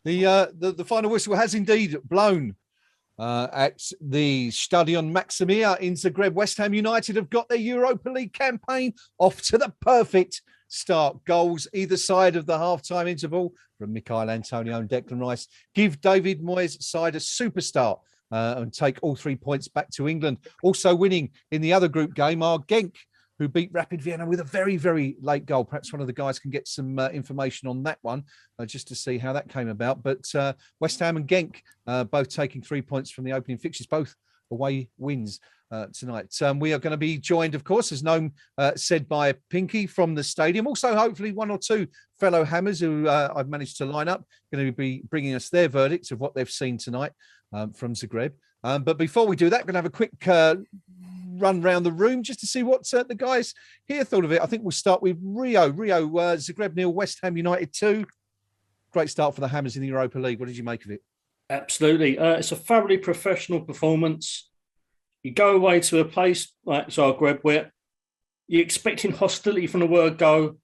The final whistle has indeed blown at the Stadion Maximir in Zagreb. West Ham United have got their Europa League campaign off to the perfect start. Goals either side of the half-time interval from Michail Antonio and Declan Rice give David Moyes' side a super start and take all 3 points back to England. Also winning in the other group game are Genk, who beat Rapid Vienna with a very, very late goal. Perhaps one of the guys can get some information on that one just to see how that came about. But West Ham and Genk both taking 3 points from the opening fixtures, both away wins tonight. We are going to be joined, of course, as Gnome said, by Pinky from the stadium. Also, hopefully, one or two fellow Hammers who I've managed to line up, going to be bringing us their verdicts of what they've seen tonight from Zagreb. But before we do that, we're going to have a quick run round the room just to see what the guys here thought of it. I think we'll start with Rio. Rio, Zagreb 0, West Ham United 2. Great start for the Hammers in the Europa League. What did you make of it? Absolutely. It's a thoroughly professional performance. You go away to a place like Zagreb where you're expecting hostility from the word go.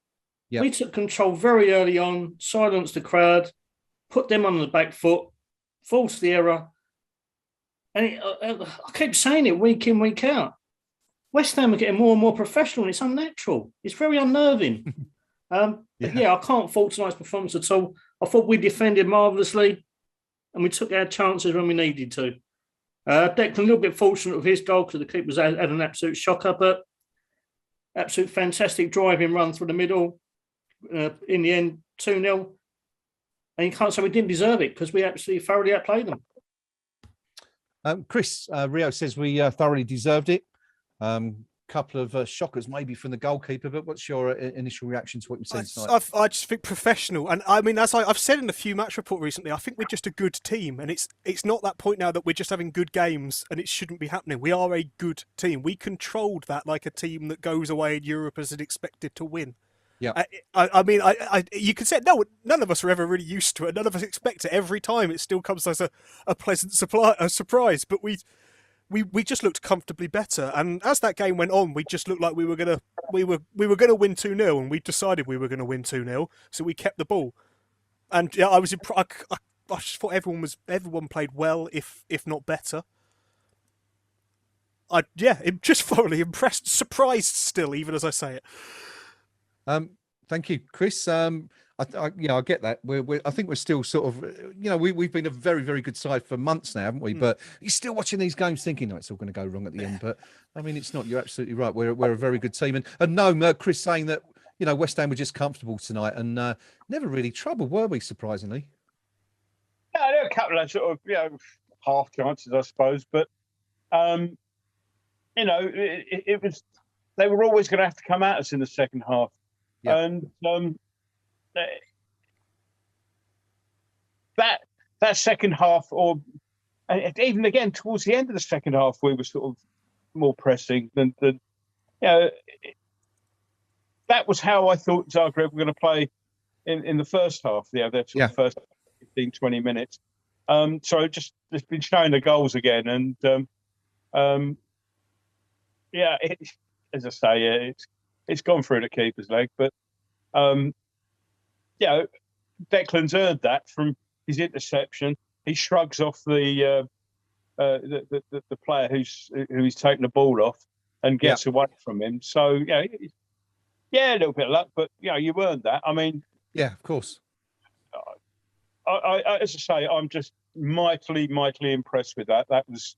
Yep. We took control very early on, silenced the crowd, put them on the back foot, forced the error. And I keep saying it week in, week out. West Ham are getting more and more professional, and it's unnatural. It's very unnerving. I can't fault tonight's performance at all. I thought we defended marvellously, and we took our chances when we needed to. Declan, a little bit fortunate with his goal because the keeper's had an absolute shocker, but absolute fantastic driving run through the middle. In the end, 2-0. And you can't say we didn't deserve it because we absolutely thoroughly outplayed them. Chris, Rio says we thoroughly deserved it. Couple of shockers maybe from the goalkeeper, but what's your initial reaction to what you've seen tonight? I just think professional, and I mean, as I've said in a few match report recently, I think we're just a good team, and it's not that point now that we're just having good games and it shouldn't be happening. We are a good team. We controlled that like a team that goes away in Europe as expected to win. Yeah, I mean, you could say no. None of us are ever really used to it. None of us expect it. Every time it still comes as a pleasant surprise. But we just looked comfortably better. And as that game went on, we just looked like we were gonna win 2-0, and we decided we were gonna win 2-0. So we kept the ball. And yeah, I just thought everyone played well, if not better. I'm just thoroughly impressed, surprised still, even as I say it. Thank you, Chris. I get that. I think we're still sort of, we've been a very, very good side for months now, haven't we? But you're still watching these games thinking, no, it's all going to go wrong at the end. But I mean, it's not. You're absolutely right. We're a very good team. And no, Chris saying that, West Ham were just comfortable tonight and never really troubled, were we? Surprisingly. Yeah, there were a couple of sort of, half chances, I suppose. But it was. They were always going to have to come at us in the second half. Yep. And that second half, or even again towards the end of the second half, we were sort of more pressing than that was how I thought Zagreb were going to play in the first half. Their sort of first 15, 20 minutes. So it's been showing the goals again, and as I say, it's gone through the keeper's leg, but Declan's earned that from his interception. He shrugs off the player who's taken the ball off and gets away from him. So a little bit of luck, but you earned that. I mean, of course. I as I say, I'm just mightily impressed with that. That was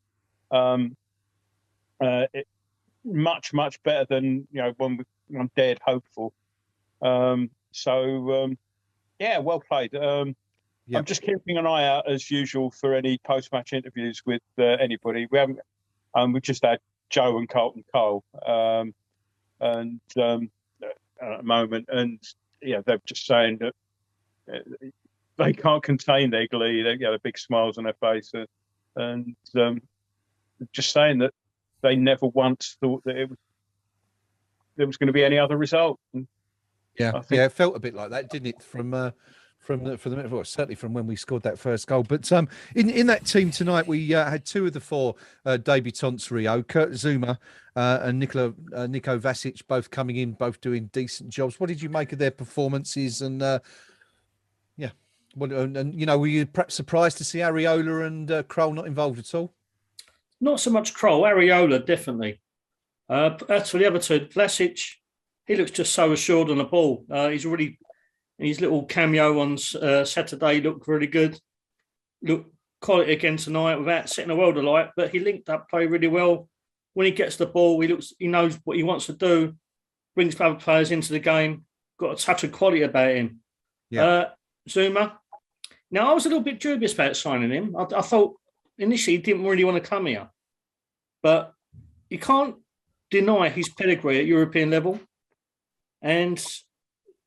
much better than when I'm dead hopeful. Well played. I'm just keeping an eye out as usual for any post-match interviews with anybody. We haven't. We just had Joe and Carlton Cole, at the moment, and they're just saying that they can't contain their glee. They the big smiles on their face, and just saying that they never once thought that there was going to be any other result. And it felt a bit like that, didn't it? From certainly from when we scored that first goal. But in that team tonight, we had two of the four debutants, Rio, Kurt Zuma and Nico Vasic, both coming in, both doing decent jobs. What did you make of their performances? And Well, and you know, were you perhaps surprised to see Areola and Kroll not involved at all? Not so much Kroll, Areola definitely. As for the other two, Vlasic, he looks just so assured on the ball. He's really, his little cameo on Saturday looked really good. Looked quality again tonight without setting a world alight, but he linked up play really well. When he gets the ball, he knows what he wants to do, brings other players into the game, got a touch of quality about him. Yeah. Zuma. Now, I was a little bit dubious about signing him. I thought initially he didn't really want to come here, but you can't deny his pedigree at European level and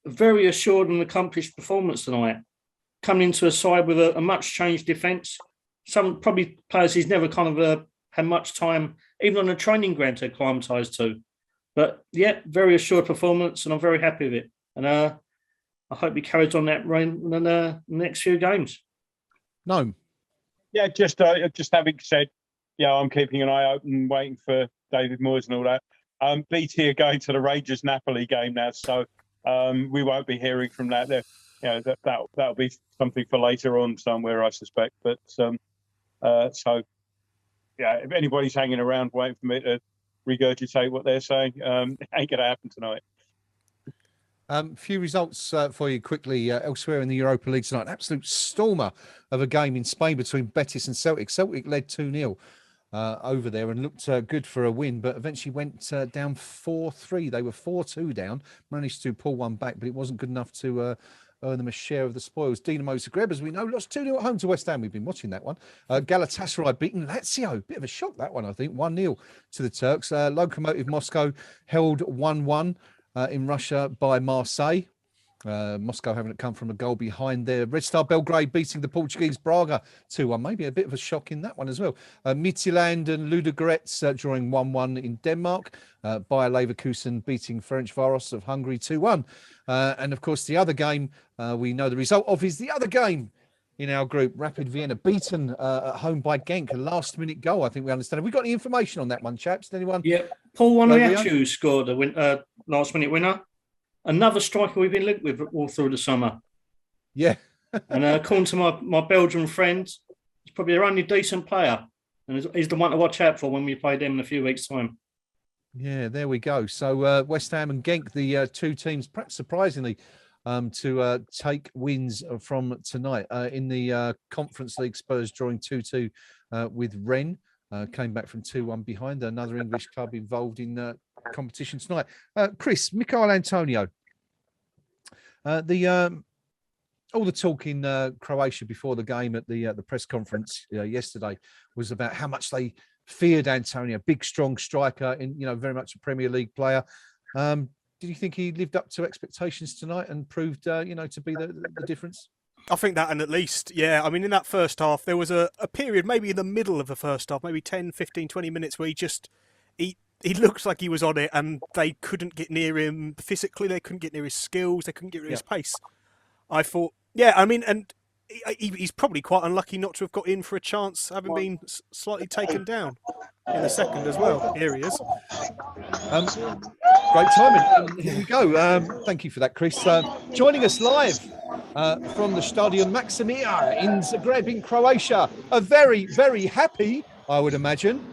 a very assured and accomplished performance tonight. Coming into a side with a much changed defence. Some probably players he's never kind of had much time, even on the training ground, to acclimatise to. But yeah, very assured performance, and I'm very happy with it. And I hope he carries on that reign in the next few games. No. Yeah, just having said, yeah, I'm keeping an eye open, waiting for David Moyes and all that. BT are going to the Rangers Napoli game now, so we won't be hearing from that. That'll be something for later on somewhere, I suspect. But so yeah, if anybody's hanging around waiting for me to regurgitate what they're saying, it ain't going to happen tonight. Few results for you quickly elsewhere in the Europa League tonight. An absolute stormer of a game in Spain between Betis and Celtic. Celtic led 2-0 over there and looked good for a win, but eventually went down 4-3. They were 4-2 down, managed to pull one back, but it wasn't good enough to earn them a share of the spoils. Dinamo Zagreb, as we know, lost 2-0 at home to West Ham. We've been watching that one. Galatasaray beaten Lazio. Bit of a shock, that one, I think. 1-0 to the Turks. Lokomotiv Moscow held 1-1 in Russia by Marseille. Moscow having come from a goal behind there. Red Star Belgrade beating the Portuguese Braga 2-1. Maybe a bit of a shock in that one as well. Midtjylland and Ludogorets drawing 1-1 in Denmark. Bayer Leverkusen beating Ferencváros of Hungary 2-1. And of course, the other game we know the result of is the other game in our group. Rapid Vienna beaten at home by Genk. A last-minute goal, I think we understand. Have we got any information on that one, chaps? Anyone? Yeah, Paul Onuachu scored a last-minute winner. Another striker we've been linked with all through the summer. Yeah. And according to my Belgian friends, he's probably their only decent player. And he's the one to watch out for when we play them in a few weeks' time. Yeah, there we go. So West Ham and Genk, the two teams, perhaps surprisingly, to take wins from tonight. In the Conference League, Spurs drawing 2-2 with Rennes. Came back from 2-1 behind. Another English club involved in competition tonight. Chris, Michail Antonio. All the talk in Croatia before the game at the press conference yesterday was about how much they feared Antonio, big, strong striker, and very much a Premier League player. Did you think he lived up to expectations tonight and proved, to be the difference? I think that, and at least, yeah. I mean, in that first half, there was a period, maybe in the middle of the first half, maybe 10, 15, 20 minutes, where he looked like he was on it, and they couldn't get near him physically. They couldn't get near his skills. They couldn't get near his pace. I thought, yeah, I mean, and he's probably quite unlucky not to have got in for a chance, having been slightly taken down in the second as well. Here he is. Great timing. Here we go. Thank you for that, Chris. Joining us live from the Stadion Maksimir in Zagreb in Croatia. A very, very happy, I would imagine,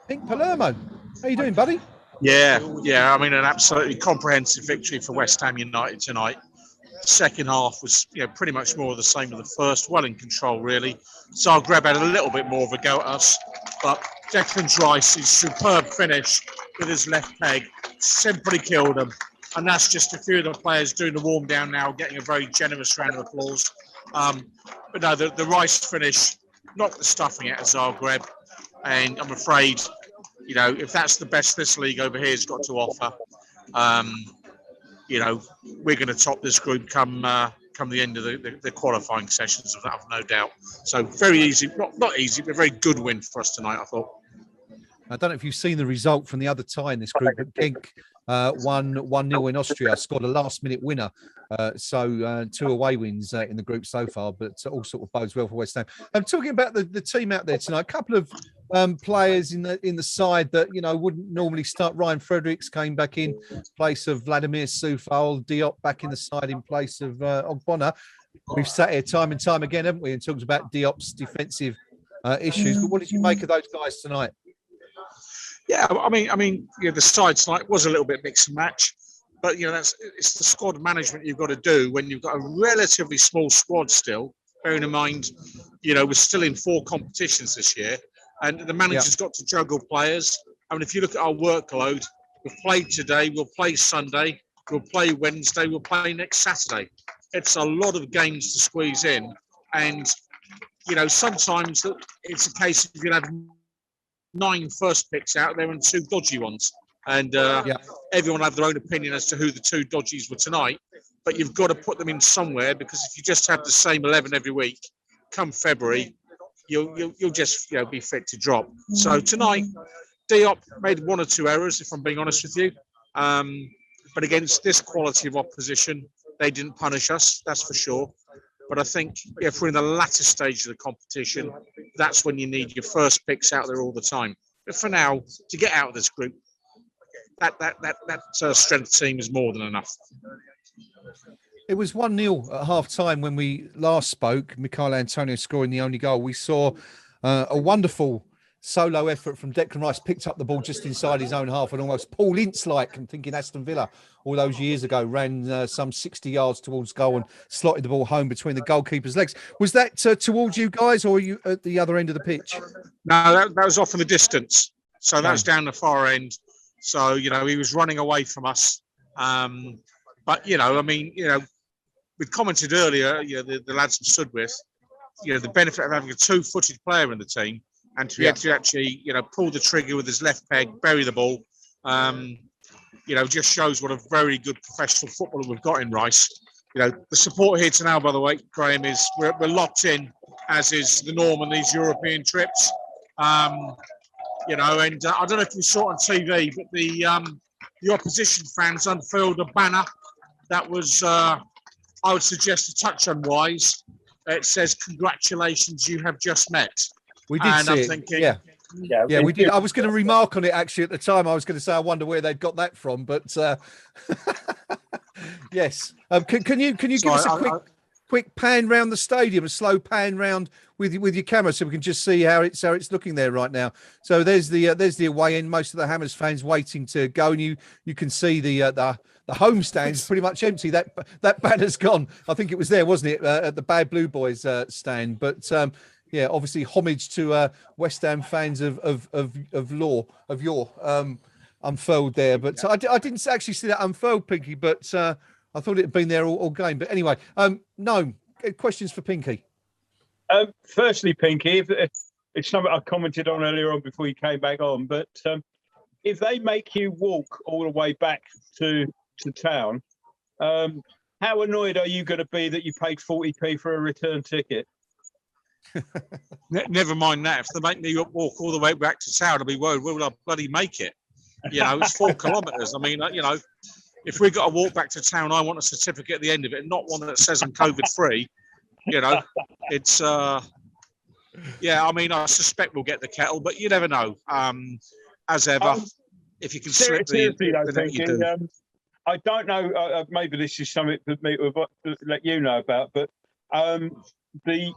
Pink Palermo. How you doing, buddy? Yeah. I mean, an absolutely comprehensive victory for West Ham United tonight. Second half was, pretty much more of the same as the first. Well in control, really. Zagreb had a little bit more of a go at us, but Declan Rice's superb finish with his left leg simply killed them. And that's just a few of the players doing the warm down now, getting a very generous round of applause. But no, the Rice finish knocked the stuffing out of Zagreb, and I'm afraid, if that's the best this league over here has got to offer, we're going to top this group come the end of the qualifying sessions, of that, I've no doubt. So very easy, not easy, but a very good win for us tonight, I thought. I don't know if you've seen the result from the other tie in this group, but Genk won 1-0 in Austria, scored a last-minute winner. So 2 away wins in the group so far, but all sort of bodes well for West Ham. I'm talking about the team out there tonight. A couple of players in the side that wouldn't normally start. Ryan Fredericks came back in place of Vladimir Soufal. Diop back in the side in place of Ogbonna. we've sat here time and time again, haven't we, and talked about Diop's defensive issues. But what did you make of those guys tonight? Yeah, I mean, the side tonight was a little bit mix and match, but it's the squad management you've got to do when you've got a relatively small squad still. Bearing in mind, we're still in 4 competitions this year, and the manager's got to juggle players. I mean, if you look at our workload, we've played today, we'll play Sunday, we'll play Wednesday, we'll play next Saturday. It's a lot of games to squeeze in, and sometimes it's a case of you have 9 first picks out there and 2 dodgy ones, and everyone will have their own opinion as to who the 2 dodgies were tonight. But you've got to put them in somewhere, because if you just have the same 11 every week, come February, you'll just be fit to drop. So tonight, Diop made 1 or 2 errors, if I'm being honest with you. But against this quality of opposition, they didn't punish us, that's for sure. But I think if we're in the latter stage of the competition, that's when you need your first picks out there all the time. But for now, to get out of this group, that strength team is more than enough. It was 1-0 at half-time when we last spoke. Michail Antonio scoring the only goal. We saw a wonderful solo effort from Declan Rice, picked up the ball just inside his own half and almost Paul Ince-like, I'm thinking Aston Villa all those years ago, ran some 60 yards towards goal and slotted the ball home between the goalkeeper's legs. Was that towards you guys, or are you at the other end of the pitch? No, that was off in the distance. So that was down the far end. So, he was running away from us. But, we've commented earlier, the lads from Sudworth, the benefit of having a 2-footed player in the team, and to be able to actually, pull the trigger with his left peg, bury the ball, just shows what a very good professional footballer we've got in Rice. The support here to now, by the way, Graeme, is we're locked in, as is the norm on these European trips. And I don't know if you saw it on TV, but the opposition fans unfurled a banner that was, I would suggest, a touch unwise. It says, "Congratulations, you have just met." We did see it. Thinking, yeah, we did. I was going to remark on it actually at the time. I was going to say I wonder where they'd got that from, but yes. Can you give us a quick pan round the stadium, a slow pan round with your camera, so we can just see how it's looking there right now. So there's the away end. Most of the Hammers fans waiting to go, and you can see the home stand's pretty much empty. That banner's gone. I think it was there, wasn't it, at the Bad Blue Boys stand, but. Yeah, obviously homage to West Ham fans of yore unfurled there. But I didn't actually see that unfurled, Pinky, but I thought it had been there all game. But anyway, no, questions for Pinky? Firstly, Pinky, it's something I commented on earlier on before you came back on, but if they make you walk all the way back to town, how annoyed are you going to be that you paid 40p for a return ticket? Never mind that. If they make me walk all the way back to town, I'll be worried, will I bloody make it? It's 4 kilometres. I mean, if we got to walk back to town, I want a certificate at the end of it, not one that says I'm COVID-free. It's, I suspect we'll get the kettle, but you never know. As ever, if you can slip the you do. I don't know, maybe this is something for me to let you know about, but the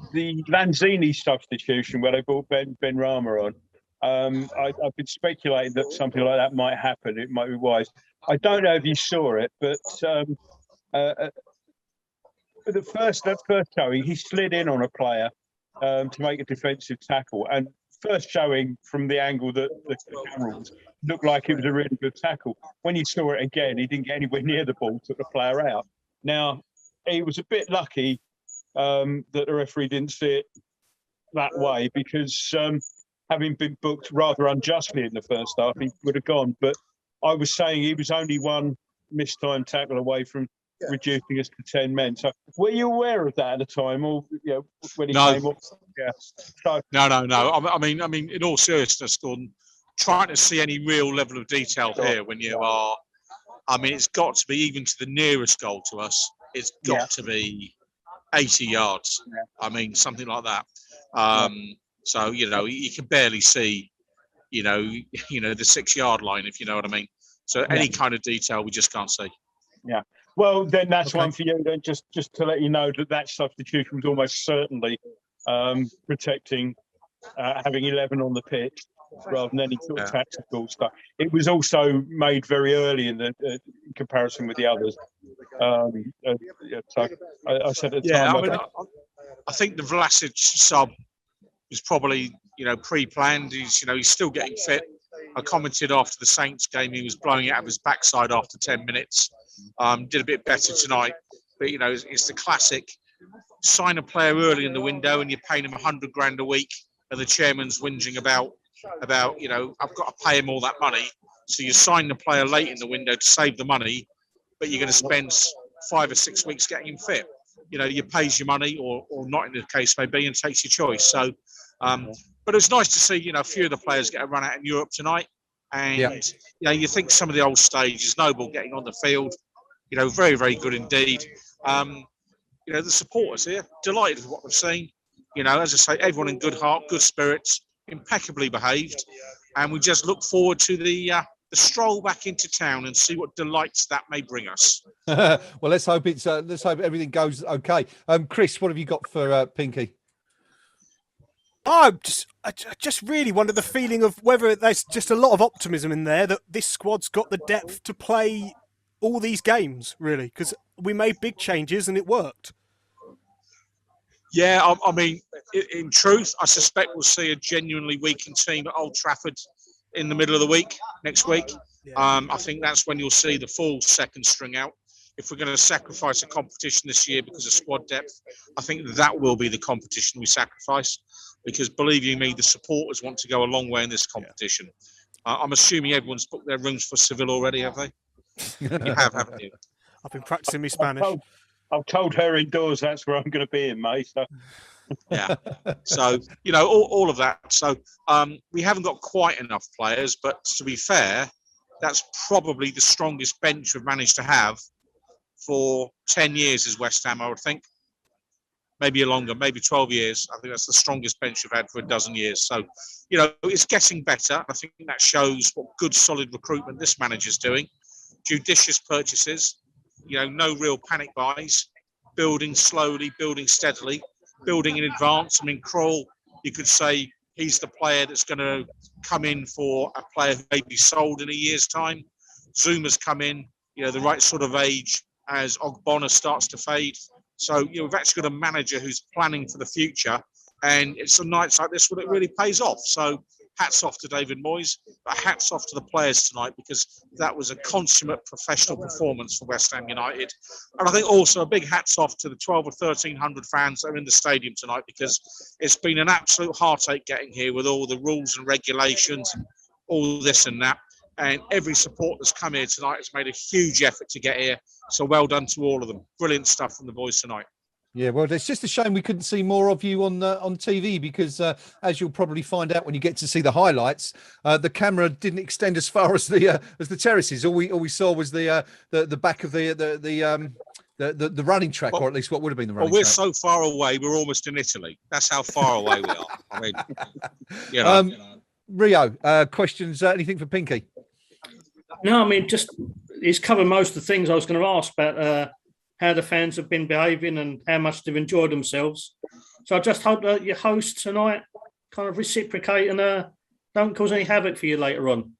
Lanzini substitution where they brought Ben Rama on, I've been speculating that something like that might happen. It might be wise. I don't know if you saw it, but the first showing, he slid in on a player to make a defensive tackle, and first showing from the angle that the camera was, looked like it was a really good tackle. When you saw it again, he didn't get anywhere near the ball, took the player out. Now, he was a bit lucky that the referee didn't see it that way, because having been booked rather unjustly in the first half, he would have gone. But I was saying he was only one mistimed tackle away from reducing us to 10 men. So were you aware of that at the time, or when he came up? Yeah. So, No. I mean, in all seriousness, Gordon, trying to see any real level of detail here when you are, it's got to be, even to the nearest goal to us, it's got to be 80 yards. Something like that. So you can barely see, the 6-yard line, if you know what I mean. So any kind of detail we just can't see. Yeah. Well, then that's one for you. Then just to let you know that substitution was almost certainly protecting having 11 on the pitch rather than any sort of tactical stuff. It was also made very early in the comparison with the others. So I said at the time. I think the Vlasic sub was probably pre-planned. He's still getting fit. I commented after the Saints game he was blowing it out of his backside after 10 minutes. Did a bit better tonight, but it's the classic sign a player early in the window and you're paying him $100,000 a week, and the chairman's whinging about I've got to pay him all that money. So you sign the player late in the window to save the money, but you're going to spend 5 or 6 weeks getting him fit. You pays your money or not in the case may be, and takes your choice. So, but it was nice to see a few of the players get a run out in Europe tonight, and you think some of the old stages, Noble getting on the field, very, very good indeed. The supporters here, delighted with what we've seen. As I say, everyone in good heart, good spirits, impeccably behaved, and we just look forward to the stroll back into town and see what delights that may bring us. Well, let's hope everything goes okay. Chris, what have you got for Pinky? I just really wonder the feeling of whether there's just a lot of optimism in there that this squad's got the depth to play all these games, really, because we made big changes and it worked. Yeah, I mean, in truth, I suspect we'll see a genuinely weakened team at Old Trafford in the middle of the week, next week. Yeah. I think that's when you'll see the full second string out. If we're going to sacrifice a competition this year because of squad depth, I think that will be the competition we sacrifice, because believe you me, the supporters want to go a long way in this competition. I'm assuming everyone's booked their rooms for Seville already, have they? You have, haven't you? I've been practicing my Spanish. I've told her indoors that's where I'm going to be in May. So. Yeah. So, all of that. So we haven't got quite enough players, but to be fair, that's probably the strongest bench we've managed to have for 10 years as West Ham, I would think. Maybe longer, maybe 12 years. I think that's the strongest bench we've had for a dozen years. So, it's getting better. I think that shows what good, solid recruitment this manager's doing. Judicious purchases, no real panic buys, building slowly, building steadily, building in advance. I mean, Krul, you could say he's the player that's going to come in for a player who may be sold in a year's time. Zuma's come in, the right sort of age as Ogbonna starts to fade. So, we've actually got a manager who's planning for the future, and it's on nights like this when it really pays off. So, hats off to David Moyes, but hats off to the players tonight, because that was a consummate professional performance for West Ham United. And I think also a big hats off to the 12 or 1,300 fans that are in the stadium tonight, because it's been an absolute heartache getting here with all the rules and regulations and all this and that. And every support that's come here tonight has made a huge effort to get here. So well done to all of them. Brilliant stuff from the boys tonight. Yeah, well, it's just a shame we couldn't see more of you on TV, because as you'll probably find out when you get to see the highlights, the camera didn't extend as far as the terraces. All we saw was the back of the running track, or at least what would have been the running track. Well, we're so far away, we're almost in Italy. That's how far away we are. I mean, Rio, questions? Anything for Pinky? No, I mean, he's covered most of the things I was going to ask about. How the fans have been behaving and how much they've enjoyed themselves. So I just hope that your hosts tonight kind of reciprocate and don't cause any havoc for you later on.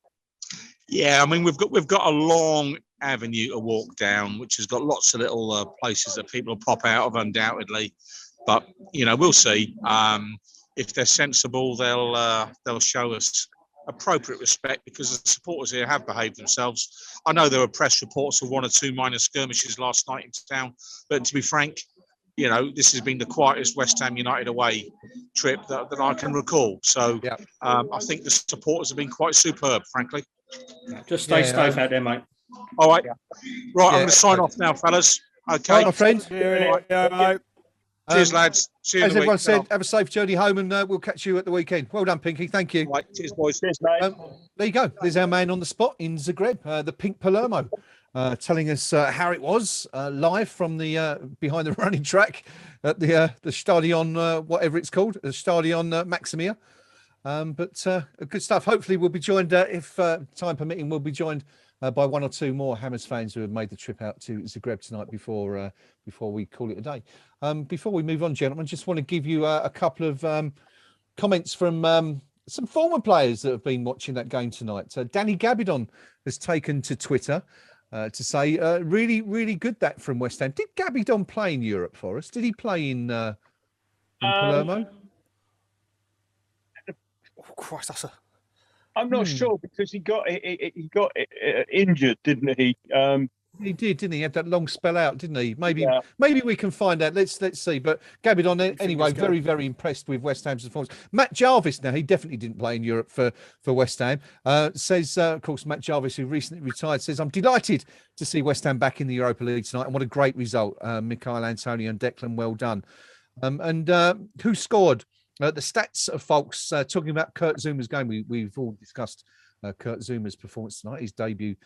Yeah, I mean, we've got a long avenue to walk down, which has got lots of little places that people will pop out of, undoubtedly. But we'll see. If they're sensible, they'll show us appropriate respect, because the supporters here have behaved themselves. I know there were press reports of 1 or 2 minor skirmishes last night in town, but to be frank, this has been the quietest West Ham United away trip that I can recall. So I think the supporters have been quite superb, frankly. Just stay safe out there, mate. All right. Right, I'm going to sign off now, fellas. Okay. Right, my friend. Yeah. Cheers, lads. See you as everyone week. said, have a safe journey home, and we'll catch you at the weekend. Well done, Pinky. Thank you. Right, cheers, boys. Cheers, mate. There you go. There's our man on the spot in Zagreb, the Pink Palermo, telling us how it was live from the behind the running track at the Stadion, whatever it's called, the Stadion Maximia. But good stuff. Hopefully, we'll be joined, if time permitting, we'll be joined by one or two more Hammers fans who have made the trip out to Zagreb tonight before we call it a day. Before we move on, gentlemen, just want to give you a couple of comments from some former players that have been watching that game tonight. Danny Gabidon has taken to Twitter to say, really, really good that from West Ham. Did Gabidon play in Europe for us? Did he play in Palermo? Oh, Christ, that's a... I'm not sure because he got injured, didn't he? He did, didn't he? He had that long spell out, didn't he? Maybe we can find out. Let's see. But Gabidon, anyway, very, very impressed with West Ham's performance. Matt Jarvis, now he definitely didn't play in Europe for West Ham. Says, of course, Matt Jarvis, who recently retired, says, I'm delighted to see West Ham back in the Europa League tonight, and what a great result. Mikhail Antonio and Declan, well done. And who scored? The stats of folks talking about Kurt Zuma's game. We've all discussed Kurt Zuma's performance tonight, his debut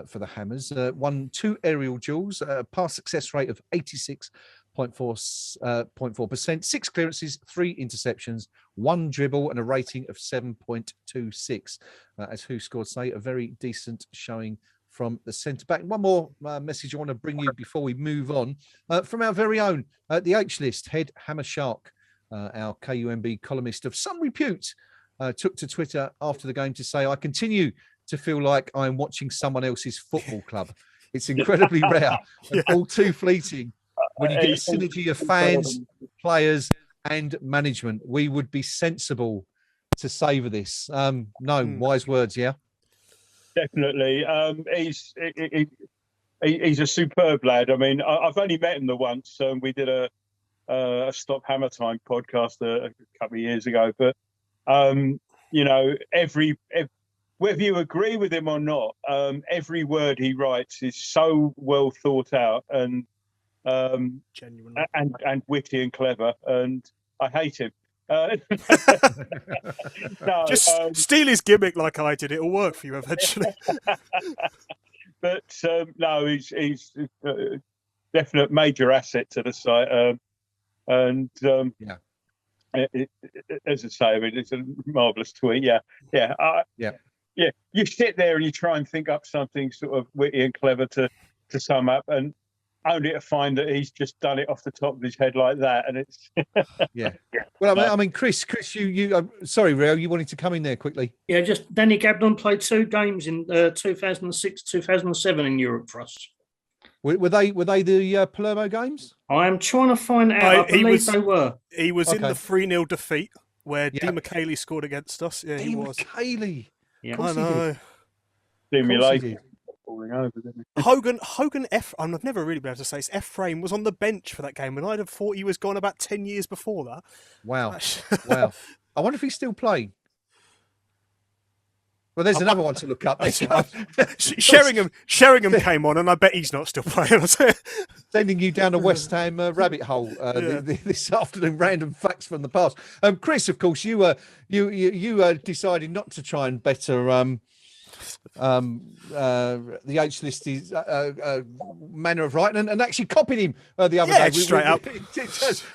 for the Hammers. Won 2 aerial duels, pass success rate of 86.4%, 6 clearances, 3 interceptions, 1 dribble, and a rating of 7.26. As who scored, say, a very decent showing from the centre back. One more message I want to bring you before we move on from our very own the H List head Hammer Shark. Our KUMB columnist of some repute, took to Twitter after the game to say, I continue to feel like I'm watching someone else's football club. It's incredibly rare and all too fleeting when you get a synergy of fans, players and management. We would be sensible to savour this. Wise words, yeah? Definitely. He's a superb lad. I mean, I've only met him the once. We did a Stop Hammer Time podcast a couple of years ago, but whether you agree with him or not, every word he writes is so well thought out and genuine and witty and clever, and I hate him. Just steal his gimmick like I did; it'll work for you eventually. But no, he's a definite major asset to the site. As I say, I mean, it's a marvellous tweet. Yeah. You sit there and you try and think up something sort of witty and clever to sum up, and only to find that he's just done it off the top of his head like that, and it's Well, I mean, Chris, you sorry, Rio, you wanted to come in there quickly? Yeah, just Danny Gabidon played 2 games in 2006, 2007 in Europe for us. Were they the Palermo games? I am trying to find out. I believe they were. He was in the 3-0 defeat where Di Michele scored against us. Yeah, he was. Michele. Yeah, I know. Hogan F. I've never really been able to say his F-frame was on the bench for that game, and I'd have thought he was gone about 10 years before that. Wow. Wow. I wonder if he's still playing. Well, there's another one to look up. Sheringham came on, and I bet he's not still playing. Sending you down a West Ham rabbit hole this afternoon. Random facts from the past. Chris, of course, you decided not to try and better the H List is manner of writing and actually copied him the other day. Straight up.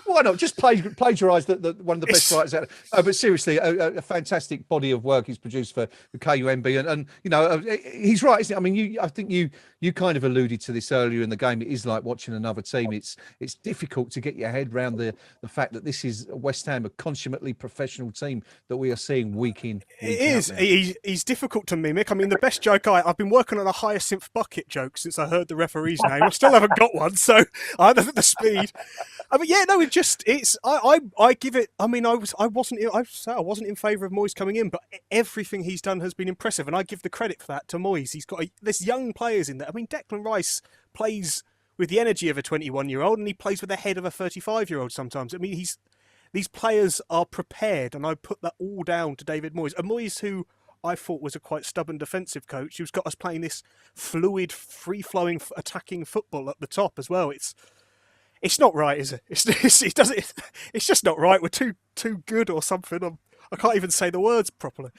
Why not? Just plagiarise the one of the best writers out there. But seriously, a fantastic body of work he's produced for the KUMB. And he's right, isn't it? I mean, I think you kind of alluded to this earlier in the game. It is like watching another team. It's difficult to get your head around the fact that this is West Ham, a consummately professional team that we are seeing week in. Week it is. He's difficult to mimic. I mean, the best joke I've been working on a hyacinth bucket joke since I heard the referee's name. I still haven't got one, so I don't have the speed. I mean, I give it. I mean, I wasn't in favour of Moyes coming in, but everything he's done has been impressive, and I give the credit for that to Moyes. He's got there's young players in there. I mean, Declan Rice plays with the energy of a 21-year-old, and he plays with the head of a 35-year-old sometimes. I mean, these players are prepared, and I put that all down to David Moyes. A Moyes who I thought was a quite stubborn defensive coach who's got us playing this fluid, free-flowing, attacking football at the top as well. It's not right, is it? It's just not right. We're too good or something. I can't even say the words properly.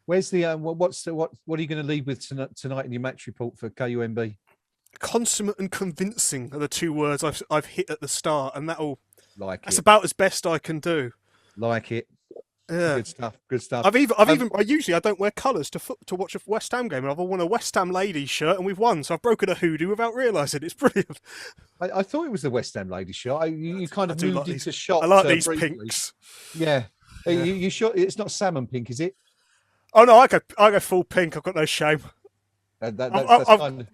Where's the what are you going to leave with tonight in your match report for KUMB? Consummate and convincing are the 2 words I've hit at the start, and that's it. About as best I can do. Like it. Yeah. Good stuff. Good stuff. I usually I don't wear colours to watch a West Ham game, and I've worn a West Ham ladies shirt, and we've won. So I've broken a hoodoo without realising. It's brilliant. I thought it was the West Ham ladies shirt. You kind of moved into shot. I like these briefly. pinks. Yeah. You sure it's not salmon pink, is it? Oh no, I go full pink. I've got no shame. That's kind of...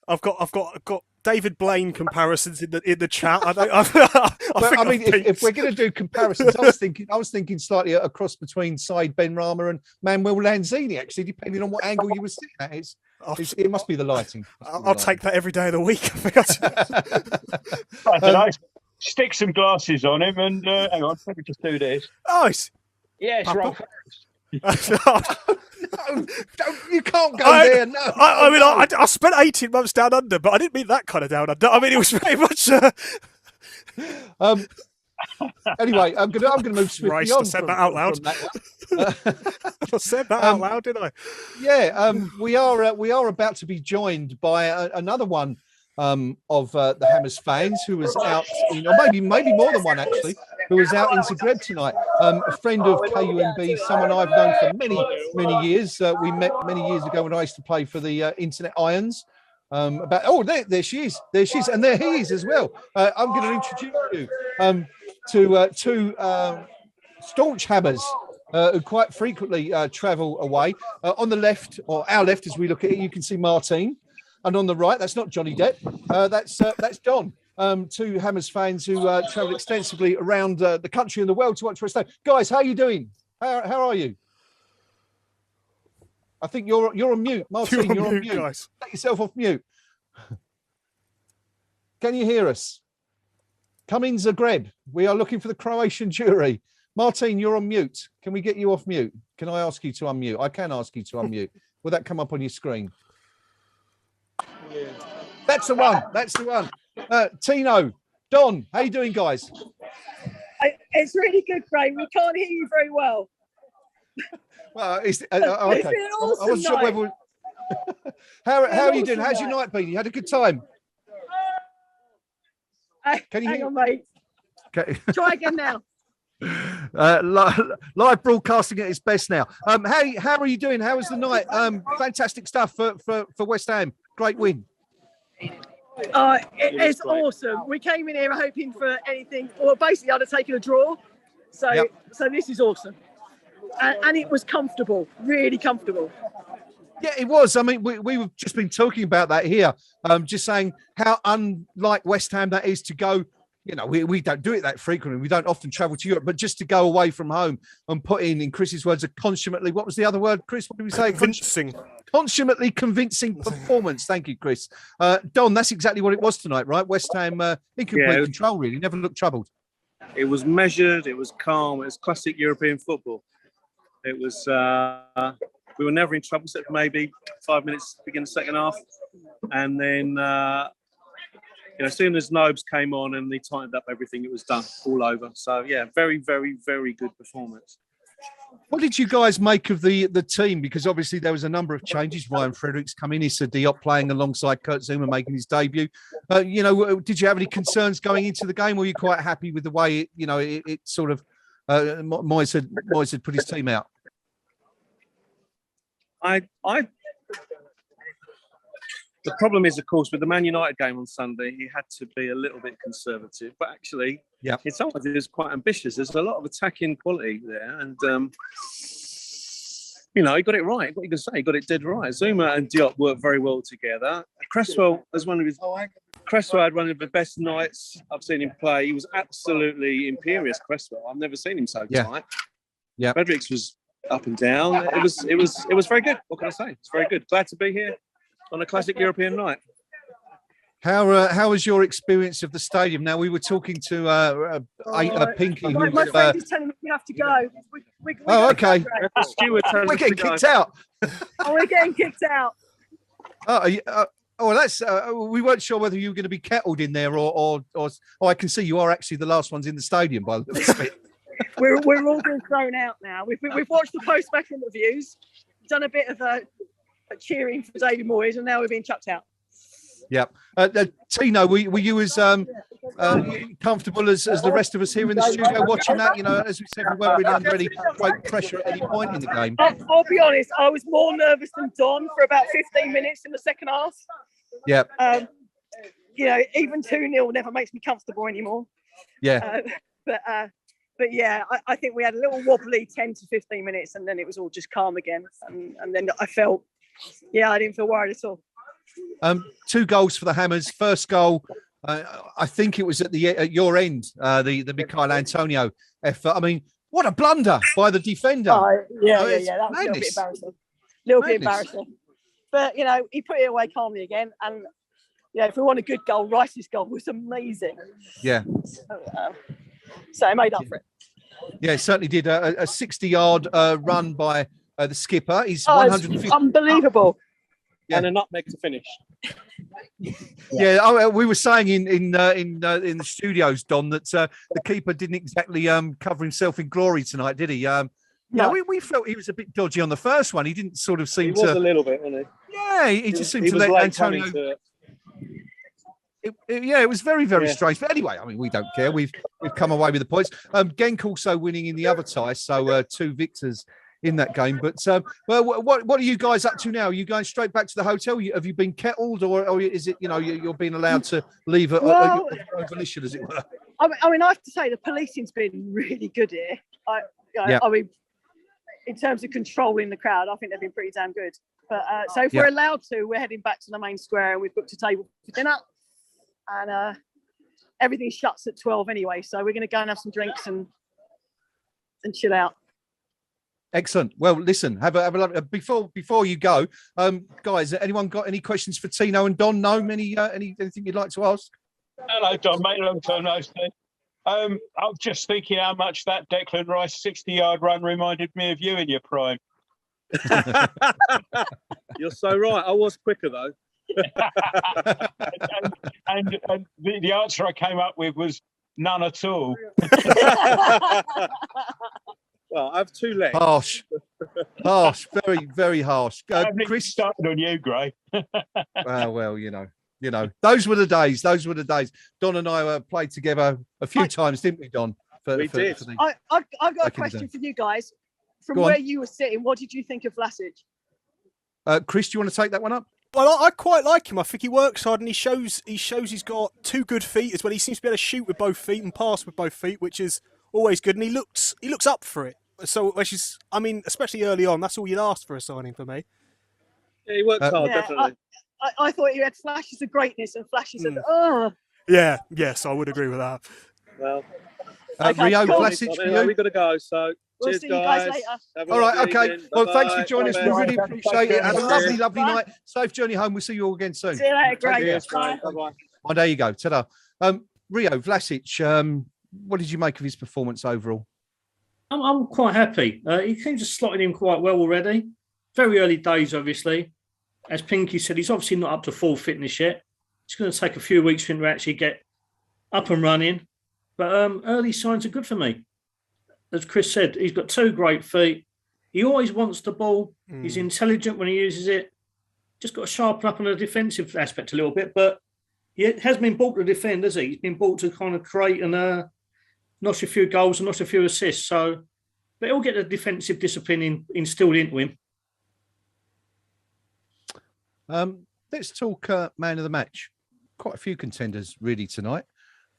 I've got David Blaine comparisons in the chat. If we're going to do comparisons, I was thinking slightly a cross between Said Benrahma and Manuel Lanzini, actually, depending on what angle you were sitting at. It must be the lighting. I'll take that every day of the week. I don't know. Stick some glasses on him and hang on, let me just do this. Oh, yes, right. No, you can't go there. No, I spent 18 months down under, but I didn't mean that kind of down under. I mean, it was very much. Anyway, I'm gonna move swiftly on. I said that out loud. I said that out loud, didn't I? Yeah, we are about to be joined by another one of the Hammers fans who was out, or maybe more than one actually, who was out in Zagreb tonight. A friend of KUMB, someone I've known for many years. We met many years ago when I used to play for the Internet Irons. There she is, and there he is as well. I'm going to introduce you to two staunch Hammers who quite frequently travel away. On the left, or our left, as we look at it, you can see Martine. And on the right, that's not Johnny Depp. That's Don. Two Hammers fans who travel extensively around the country and the world to watch West Ham. Guys, how are you doing? How are you? I think you're on mute, Martine. You're on mute. Guys. Take yourself off mute. Can you hear us? Come in, Zagreb. We are looking for the Croatian jury. Martine, you're on mute. Can we get you off mute? Can I ask you to unmute? I can ask you to unmute. Will that come up on your screen? Yeah. That's the one. That's the one. Tino, Don, how you doing, guys? It's really good, Graeme. We can't hear you very well. Well, okay. It's been an awesome I wasn't sure night. whether... How are you doing? How's your night been? You had a good time? Can you hang hear? on, mate. Okay. Try again now. Live broadcasting at its best now. How are you doing? How was the night? Fantastic stuff for West Ham. Great win. It's awesome. We came in here hoping for anything, or basically I'd have taken a draw. So this is awesome. And it was comfortable, really comfortable. Yeah, it was. I mean, we've just been talking about that here. Just saying how unlike West Ham that is to go. You know, we don't do it that frequently. We don't often travel to Europe, but just to go away from home and put in Chris's words, a consummately, what was the other word, Chris? What did we say? Consummately convincing performance. Thank you, Chris. Don, that's exactly what it was tonight, right? West Ham in complete control, really. Never looked troubled. It was measured. It was calm. It was classic European football. It was... we were never in trouble, except for maybe 5 minutes to begin the second half. And then... as soon as Nobes came on and he tightened up everything, it was done, all over. So, yeah, very, very, very good performance. What did you guys make of the team? Because obviously there was a number of changes. Ryan Fredericks coming in, Issa Diop playing alongside Kurt Zouma making his debut. Did you have any concerns going into the game? Or were you quite happy with the way it sort of Moyes had put his team out? The problem is, of course, with the Man United game on Sunday, he had to be a little bit conservative. But actually, in some ways, it was quite ambitious. There's a lot of attacking quality there. And, he got it right. What you can say, he got it dead right. Zouma and Diop worked very well together. Cresswell had one of the best nights I've seen him play. He was absolutely imperious, Cresswell. I've never seen him so tight. Yeah. Fredericks was up and down. It was very good. What can I say? It's very good. Glad to be here on a classic European night. How was your experience of the stadium? Now, we were talking to Pinky. My friend is telling me we have to go. Okay. We're getting kicked out. We're getting kicked out. That's. We weren't sure whether you were going to be kettled in there or. I can see you are actually the last ones in the stadium by the looks of it. We're all being thrown out now. We've watched the post-match interviews, done a bit of a cheering for David Moyes, and now we're being chucked out. Yeah. Tino, were you as comfortable as the rest of us here in the studio watching that? You know, as we said, we weren't really under any great pressure at any point in the game. I'll be honest, I was more nervous than Don for about 15 minutes in the second half. Yeah. You know, even 2-0 never makes me comfortable anymore. Yeah. But yeah, I think we had a little wobbly 10 to 15 minutes, and then it was all just calm again. And then I didn't feel worried at all. 2 goals for the Hammers. First goal, I think it was at your end, the Michail Antonio effort. I mean, what a blunder by the defender. That was a little bit embarrassing. But, you know, he put it away calmly again. And, yeah, if we want a good goal, Rice's goal was amazing. Yeah. So it made up for it. Yeah, it certainly did. A 60-yard run by the skipper. He's 150. Unbelievable. Yeah. And a nutmeg to finish. Yeah, we were saying in the studios, Don, that the keeper didn't exactly cover himself in glory tonight, did he? No, we felt he was a bit dodgy on the first one. He didn't sort of seem to. He was a little bit, wasn't he? Yeah, he just seemed to let Antonio. It was very, very strange. But anyway, I mean, we don't care. We've come away with the points. Genk also winning in the other tie, so 2 victors in that game. But what are you guys up to now? Are you going straight back to the hotel? Have you been kettled, or is it you're being allowed to leave at your own volition, as it were? I mean, I have to say the policing's been really good here. I mean, in terms of controlling the crowd, I think they've been pretty damn good. But so if we're allowed to, we're heading back to the main square, and we've booked a table for dinner. And everything shuts at 12 anyway, so we're going to go and have some drinks and chill out. Excellent. Well, listen, have a lovely, before you go, guys. Anyone got any questions for Tino and Don? No, anything you'd like to ask? Hello, Don. Mate, long time no see. I'm just thinking how much that Declan Rice 60-yard run reminded me of you in your prime. You're so right. I was quicker though. and the answer I came up with was none at all. Well, I have 2 legs. Harsh, very, very harsh. Chris started on you, Gray. Well, you know, those were the days. Don and I played together a few times, didn't we, Don? We did. I've got a question for you guys. From where you were sitting, what did you think of Vlasic? Chris, do you want to take that one up? Well, I quite like him. I think he works hard, and he shows he's got 2 good feet as well. He seems to be able to shoot with both feet and pass with both feet, which is always good. And he looks up for it. So, especially early on, that's all you'd ask for a signing for me. Yeah, he works hard, definitely. I thought he had flashes of greatness and flashes of Yeah, yes, I would agree with that. Well, Rio, Vlasic, for you? We've got to go, so. We'll cheers, see you guys later. All right, okay. Evening. Well, Bye-bye. thanks for joining us. We really appreciate it. Have a lovely, lovely Bye. night. Safe journey home. We'll see you all again soon. See you later, great. Cheers, Bye. Bye-bye. Oh, there you go. Ta-da. Rio, Vlasic, what did you make of his performance overall? I'm quite happy. He seems to slotted in quite well already. Very early days, obviously. As Pinky said, he's obviously not up to full fitness yet. It's going to take a few weeks for him to actually get up and running. But early signs are good for me. As Chris said, he's got 2 great feet. He always wants the ball. He's intelligent when he uses it. Just got to sharpen up on the defensive aspect a little bit. But he hasn't been bought to defend, has he? He's been bought to kind of create and notch a few goals and notch a few assists. So, but he'll get the defensive discipline instilled into him. Let's talk man of the match. Quite a few contenders really tonight.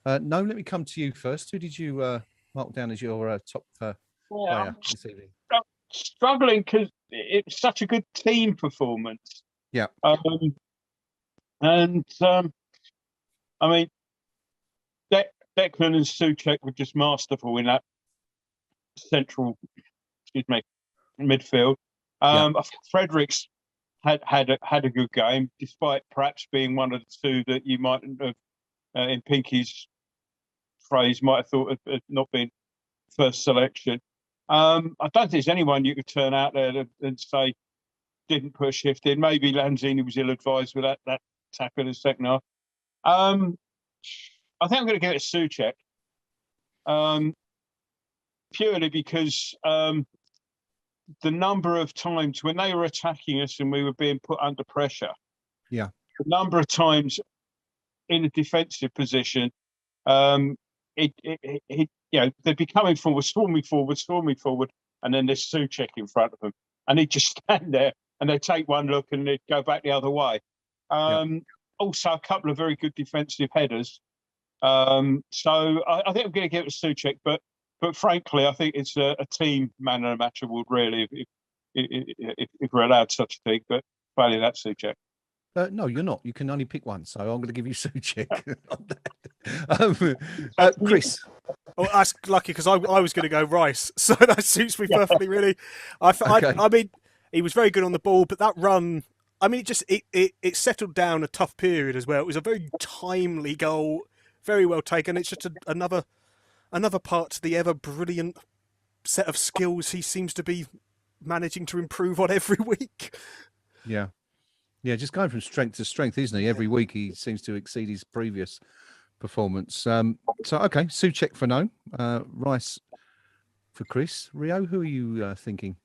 Gnome, let me come to you first. Who did you mark down as your top player this evening? Struggling because it's such a good team performance. Yeah. I mean, Declan and Souček were just masterful in that central, midfield. I think Fredericks had a good game, despite perhaps being one of the 2 that you might have, in Pinky's phrase, might have thought had not been first selection. I don't think there's anyone you could turn out there and say didn't put a shift in. Maybe Lanzini was ill-advised with that tackle in the second half. I think I'm going to give it to Souček, purely because the number of times when they were attacking us and we were being put under pressure, the number of times in a defensive position, they'd be coming forward, storming forward, and then there's Souček in front of them, and he'd just stand there and they'd take one look and they'd go back the other way. Also, a couple of very good defensive headers. So I think I'm going to give it to Souček, but frankly, I think it's a team man of the match award, really, if we're allowed such a thing. But finally, that's Souček. No, you're not. You can only pick one, so I'm going to give you Souček. Chris. Well, that's lucky because I was going to go Rice, so that suits me perfectly. Really, I mean, he was very good on the ball, but that run, I mean, it settled down a tough period as well. It was a very timely goal, very well taken. It's just another part to the ever brilliant set of skills he seems to be managing to improve on every week. Yeah, just going from strength to strength, isn't he? Every week he seems to exceed his previous performance. So okay, Souček for no, Rice for Chris. Rio, who are you thinking?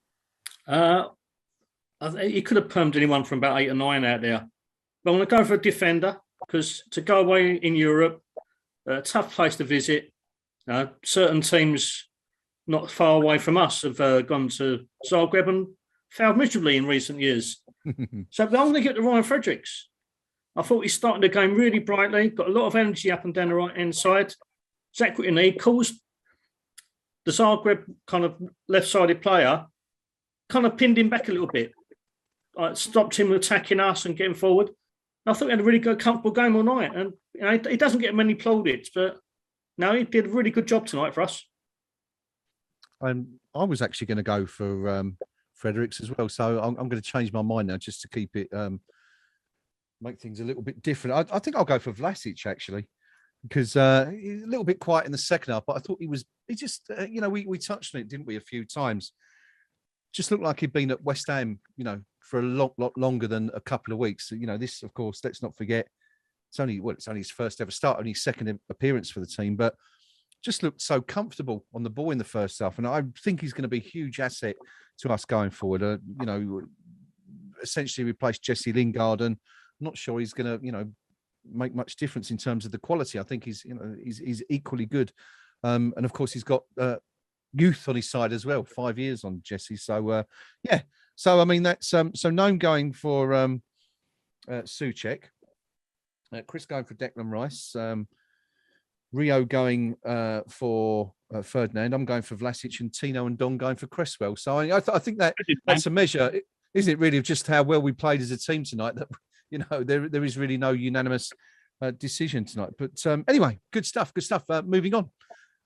You could have permed anyone from about 8 or 9 out there, but I'm going to go for a defender because to go away in Europe, a tough place to visit. Certain teams not far away from us have gone to Zagreb and failed miserably in recent years. So I'm going to get to Ryan Fredericks. I thought he's starting the game really brightly, got a lot of energy up and down the right-hand side. Exactly what he caused the Zagreb kind of left-sided player, kind of pinned him back a little bit. Stopped him attacking us and getting forward. I thought he had a really good, comfortable game all night. And he doesn't get many plaudits, but no, he did a really good job tonight for us. I was actually going to go for Fredericks as well, so I'm going to change my mind now just to keep it, make things a little bit different. I think I'll go for Vlasic actually, because a little bit quiet in the second half, but I thought he just, we touched on it, didn't we, a few times. Just looked like he'd been at West Ham, for a lot longer than a couple of weeks. This, of course, let's not forget, it's only his first ever start, only his second appearance for the team, but just looked so comfortable on the ball in the first half. And I think he's going to be a huge asset to us going forward. Essentially replace Jesse Lingard, and I'm not sure he's going to, make much difference in terms of the quality. I think he's equally good. And of course, he's got youth on his side as well, 5 years on Jesse. So, So, I mean, that's so Gnome going for Souček, Chris going for Declan Rice, Rio going for Ferdinand. I'm going for Vlasic, and Tino and Don going for Cresswell. So I think that's a measure, isn't it, really, of just how well we played as a team tonight, that, there is really no unanimous decision tonight. But anyway, good stuff. Moving on.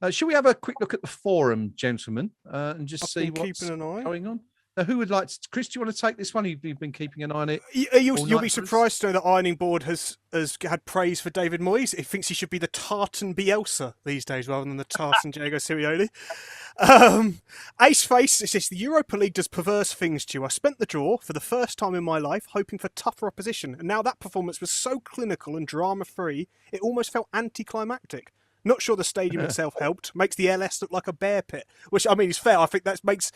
Shall we have a quick look at the forum, gentlemen, and just see what's going on? Who would like to? Chris, do you want to take this one? You've been keeping an eye on it. You'll be surprised to know that Ironing Board has had praise for David Moyes. He thinks he should be the Tartan Bielsa these days rather than the Tartan Diego Sirioli. Ace Face, it says, the Europa League does perverse things to you. I spent the draw for the first time in my life hoping for tougher opposition, and now that performance was so clinical and drama-free, it almost felt anticlimactic. Not sure the stadium itself helped. Makes the LS look like a bear pit, which, I mean, is fair. I think that makes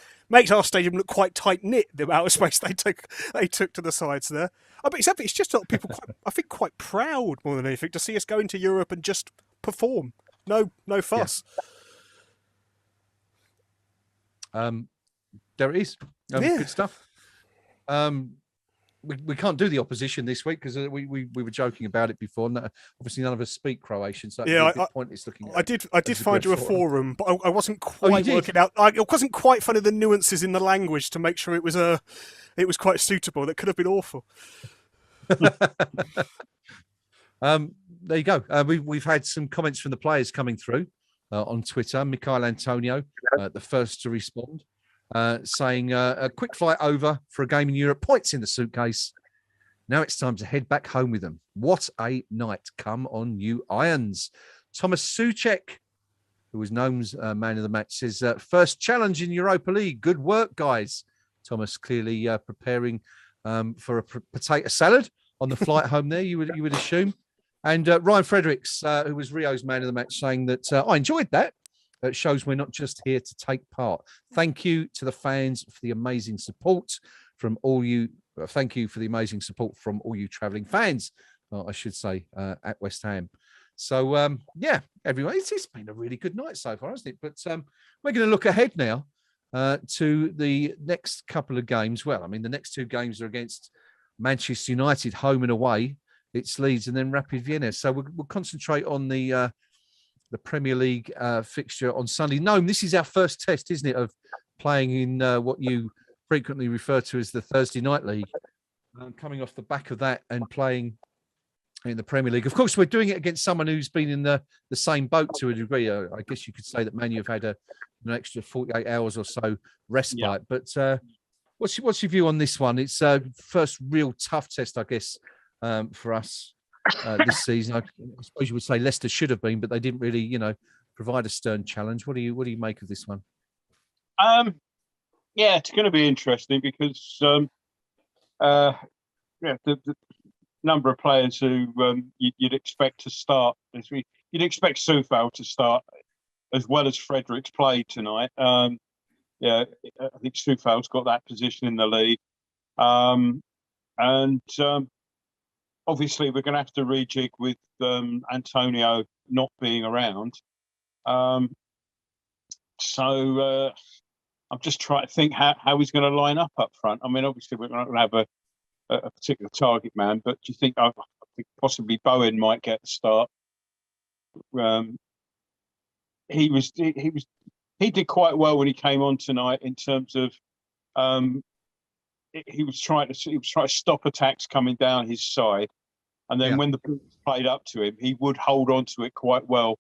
our stadium look quite tight-knit, the amount of space they took to the sides there. But it's just people quite proud more than anything to see us go into Europe and just perform. No fuss. Yeah. There it is. Good stuff. We can't do the opposition this week because we were joking about it before. Obviously, none of us speak Croatian, so pointless looking. I did find you a forum, but I wasn't quite working out. I wasn't quite finding the nuances in the language to make sure it was quite suitable. That could have been awful. There you go. We've had some comments from the players coming through on Twitter. Michael Antonio, the first to respond. Saying a quick flight over for a game in Europe, points in the suitcase. Now it's time to head back home with them. What a night. Come on, you Irons. Thomas Souček, who was Gnome's man of the match, says, first challenge in Europa League. Good work, guys. Thomas clearly preparing for a potato salad on the flight home there, you would assume. And Ryan Fredericks, who was Rio's man of the match, saying that I enjoyed that. It shows we're not just here to take part. Thank you to the fans for the amazing support from all you thank you for the amazing support from all you travelling fans, I should say, at West Ham. So, everyone, it's been a really good night so far, hasn't it? But we're going to look ahead now to the next couple of games. Well, I mean, the next two games are against Manchester United, home and away. It's Leeds and then Rapid Vienna. So we'll concentrate on the Premier League fixture on Sunday. Gnome, this is our first test, isn't it, of playing in what you frequently refer to as the Thursday Night League. Coming off the back of that and playing in the Premier League. Of course, we're doing it against someone who's been in the same boat to a degree. I guess you could say that Man U have had an extra 48 hours or so respite. Yeah. But what's your view on this one? It's first real tough test, I guess, for us this season. I suppose you would say Leicester should have been, but they didn't really, provide a stern challenge. What do you make of this one? Yeah, it's going to be interesting because the number of players who you'd expect to start. You'd expect Soufal to start as well as Fredericks played tonight. I think Soufal's got that position in the league. Obviously, we're going to have to rejig with Antonio not being around. So I'm just trying to think how he's going to line up front. I mean, obviously, we're not going to have a particular target man, but do you think I think possibly Bowen might get the start? He did quite well when he came on tonight in terms of he was trying to stop attacks coming down his side, and then when the ball played up to him, he would hold on to it quite well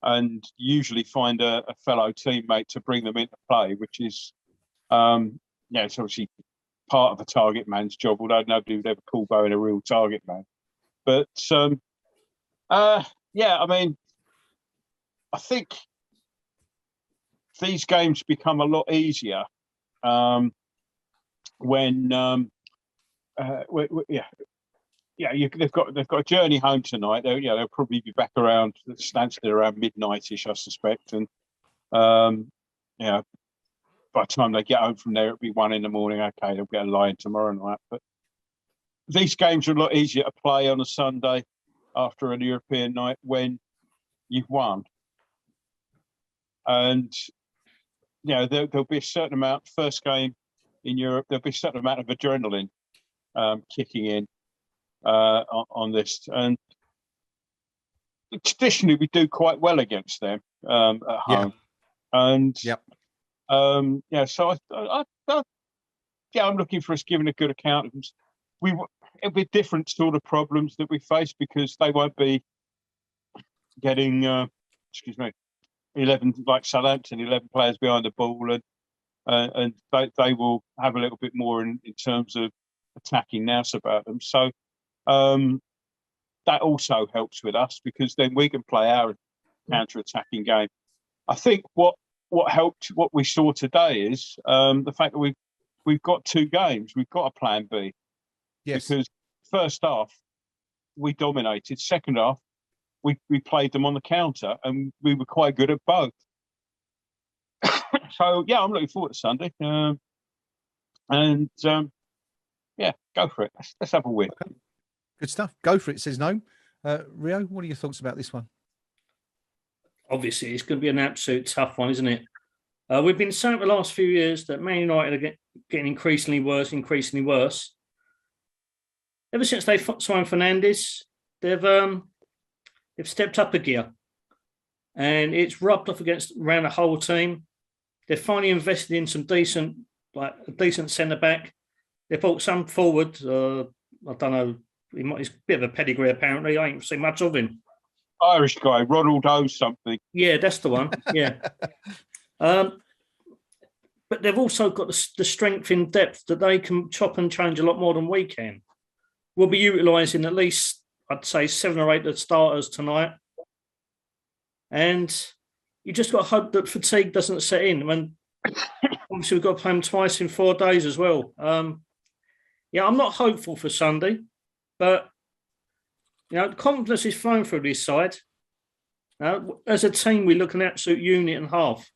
and usually find a fellow teammate to bring them into play, which is it's obviously part of a target man's job, although nobody would ever call Bowen a real target man. But I mean, I think these games become a lot easier when they've got a journey home tonight. They'll probably be back around standstill around midnight-ish, I suspect, and by the time they get home from there, it'll be 1 a.m. Okay, they'll get a lie-in tomorrow night. But these games are a lot easier to play on a Sunday after a European night when you've won. And, there'll be a certain amount, first game in Europe, there'll be a certain amount of adrenaline kicking in on this. And traditionally, we do quite well against them at home. And, so I'm looking for us giving a good account of them. It'll be different sort of problems that we face because they won't be getting, 11 like Southampton, 11 players behind the ball, and they will have a little bit more in terms of attacking nous about them. So that also helps with us because then we can play our counter-attacking game. I think what helped, what we saw today is the fact that we've got two games. We've got a plan B. Yes. Because first half, we dominated. Second half, we played them on the counter and we were quite good at both. So, I'm looking forward to Sunday. Go for it. Let's have a win. Okay. Good stuff. Go for it, says Gnome. Rio, what are your thoughts about this one? Obviously, it's going to be an absolute tough one, isn't it? We've been saying for the last few years that Man United are getting increasingly worse. Ever since they signed Fernandes, they've stepped up a gear, and it's rubbed off around the whole team. They've finally invested in some decent centre back. They bought some forward. I don't know. He's a bit of a pedigree, apparently. I ain't seen much of him. Irish guy, Ronald O something. Yeah, that's the one. Yeah. But they've also got the strength in depth that they can chop and change a lot more than we can. We'll be utilising at least, I'd say, 7 or 8 of the starters tonight. And you just got to hope that fatigue doesn't set in. I mean, obviously, we've got to play them twice in 4 days as well. I'm not hopeful for Sunday, but, the confidence is flowing through this side. As a team, we look an absolute unit and half.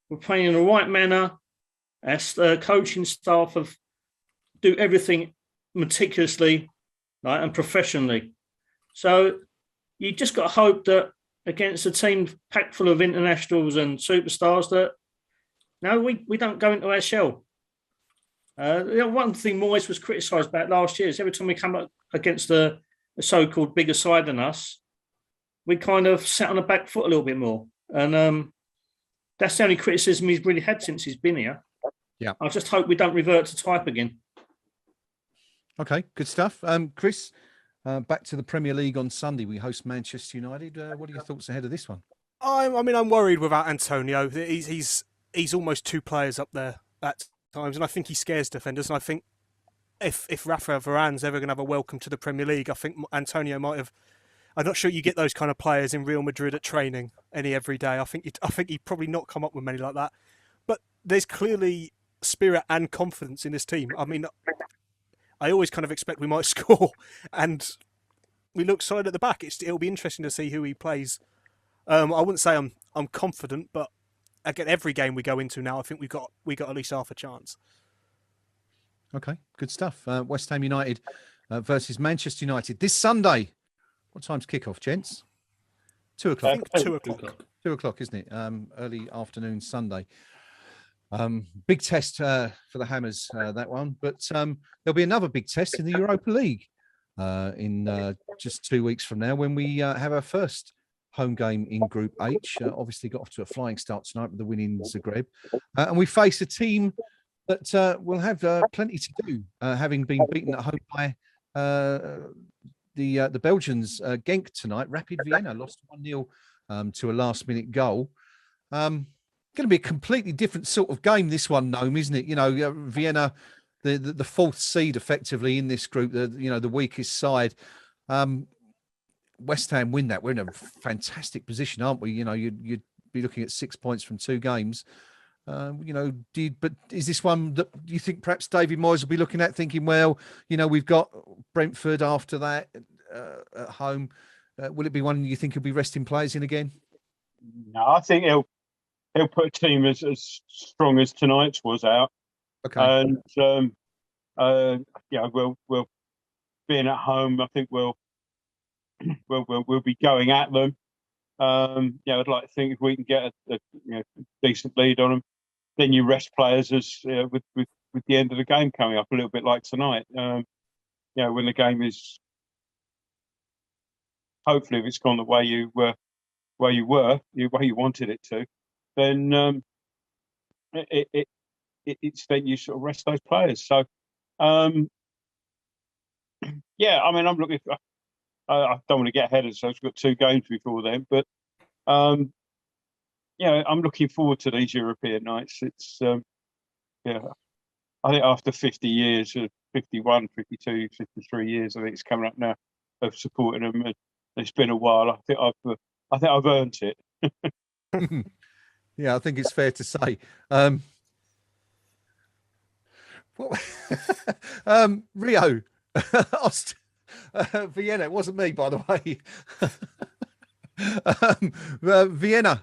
We're playing in the right manner. As the coaching staff do everything meticulously, right, and professionally. So you just got to hope that against a team packed full of internationals and superstars that we don't go into our shell. One thing Moyes was criticised about last year is every time we come up against a so-called bigger side than us, we kind of sat on the back foot a little bit more. And that's the only criticism he's really had since he's been here. Yeah. I just hope we don't revert to type again. Okay, good stuff. Chris, back to the Premier League on Sunday. We host Manchester United. What are your thoughts ahead of this one? I'm worried without Antonio. He's almost two players up there at times, and I think he scares defenders. And I think if Rafa Varane's ever going to have a welcome to the Premier League, I think Antonio might have. I'm not sure you get those kind of players in Real Madrid at training every day. I think he'd probably not come up with many like that. But there's clearly spirit and confidence in this team. I mean, I always kind of expect we might score, and we look solid at the back. It'll be interesting to see who he plays. I wouldn't say I'm confident, but again, every game we go into now, I think we got at least half a chance. Okay, good stuff. West Ham United versus Manchester United this Sunday. What time's kickoff, gents? 2 o'clock. 2 o'clock. 2 o'clock, isn't it? Early afternoon Sunday. Big test for the Hammers, that one. But there'll be another big test in the Europa League in just 2 weeks from now when we have our first home game in Group H. Obviously got off to a flying start tonight with the win in Zagreb. And we face a team that will have plenty to do, having been beaten at home by the Belgians. Genk tonight. Rapid Vienna lost 1-0 to a last-minute goal. Going to be a completely different sort of game, this one, Gnome, isn't it? You know, Vienna, the fourth seed effectively in this group, the weakest side. West Ham win that. We're in a fantastic position, aren't we? You know, you'd be looking at 6 points from 2 games. But is this one that you think perhaps David Moyes will be looking at, thinking, well, we've got Brentford after that at home. Will it be one you think he'll be resting players in again? No, I think he'll put a team as strong as tonight's was out. Okay. And we'll being at home, I think we'll be going at them. I'd like to think if we can get a decent lead on them, then you rest players as with the end of the game coming up, a little bit like tonight. When the game is hopefully if it's gone the way you wanted it to, then it's then you sort of rest those players. So I'm looking for. I don't want to get ahead of ourselves. We've got 2 games before then, but I'm looking forward to these European nights. It's I think after 50 years, 51, 52, 53 years, I think it's coming up now of supporting them. And it's been a while. I think I've earned it. Yeah, I think it's fair to say. Rio, Vienna. It wasn't me, by the way. Vienna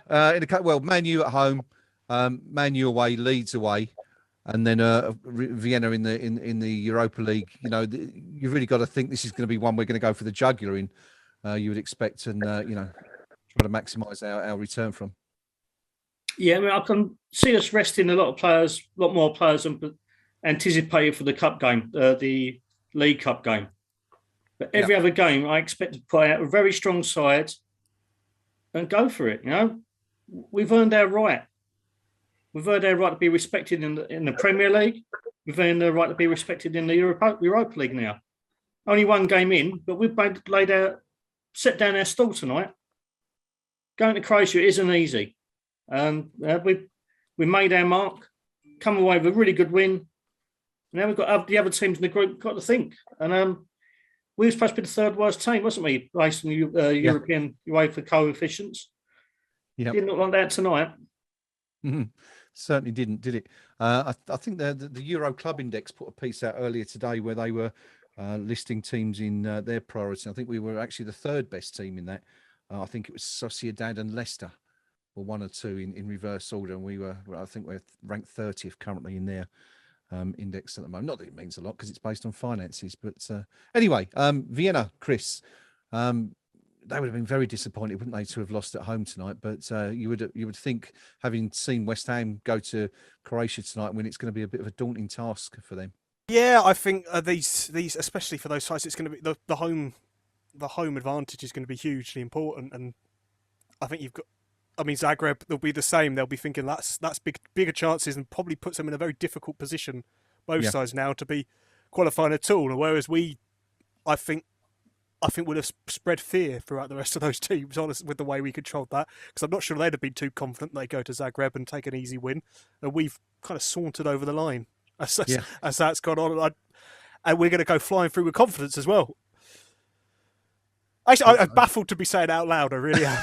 Man U at home, Man U away, Leeds away, and then Vienna in the Europa League. You've really got to think this is going to be one we're going to go for the jugular in. You would expect, and try to maximise our return from. Yeah, I can see us resting a lot more players than anticipated for the cup game, the League Cup game. But every other game, I expect to play out a very strong side and go for it. We've earned our right. We've earned our right to be respected in the Premier League. We've earned the right to be respected in the Europa League now. Only 1 game in, but we've set down our stall tonight. Going to Croatia isn't easy. We made our mark, come away with a really good win. Now we've got the other teams in the group got to think. And we were supposed to be the 3rd worst team, wasn't we, based on European UEFA coefficients? Yeah, didn't look like that tonight. Mm-hmm. Certainly didn't, did it? I think the Euro Club Index put a piece out earlier today where they were listing teams in their priority. I think we were actually the 3rd best team in that. I think it was Sociedad and Leicester were 1 or 2 in reverse order, and I think we're ranked 30th currently in there. index at the moment. Not that it means a lot because it's based on finances, but anyway, Vienna, Chris, they would have been very disappointed, wouldn't they, to have lost at home tonight? But you would think, having seen West Ham go to Croatia tonight, when it's going to be a bit of a daunting task for them. Yeah, I think these especially for those sides, it's going to be the home advantage is going to be hugely important, and I think you've got. I mean, Zagreb, they'll be the same. They'll be thinking that's bigger chances, and probably puts them in a very difficult position, both sides now, to be qualifying at all. Whereas I think would have spread fear throughout the rest of those teams, honestly, with the way we controlled that. Because I'm not sure they'd have been too confident they go to Zagreb and take an easy win. And we've kind of sauntered over the line as that's gone on. And we're going to go flying through with confidence as well. Actually, I'm baffled to be saying out loud. I really am.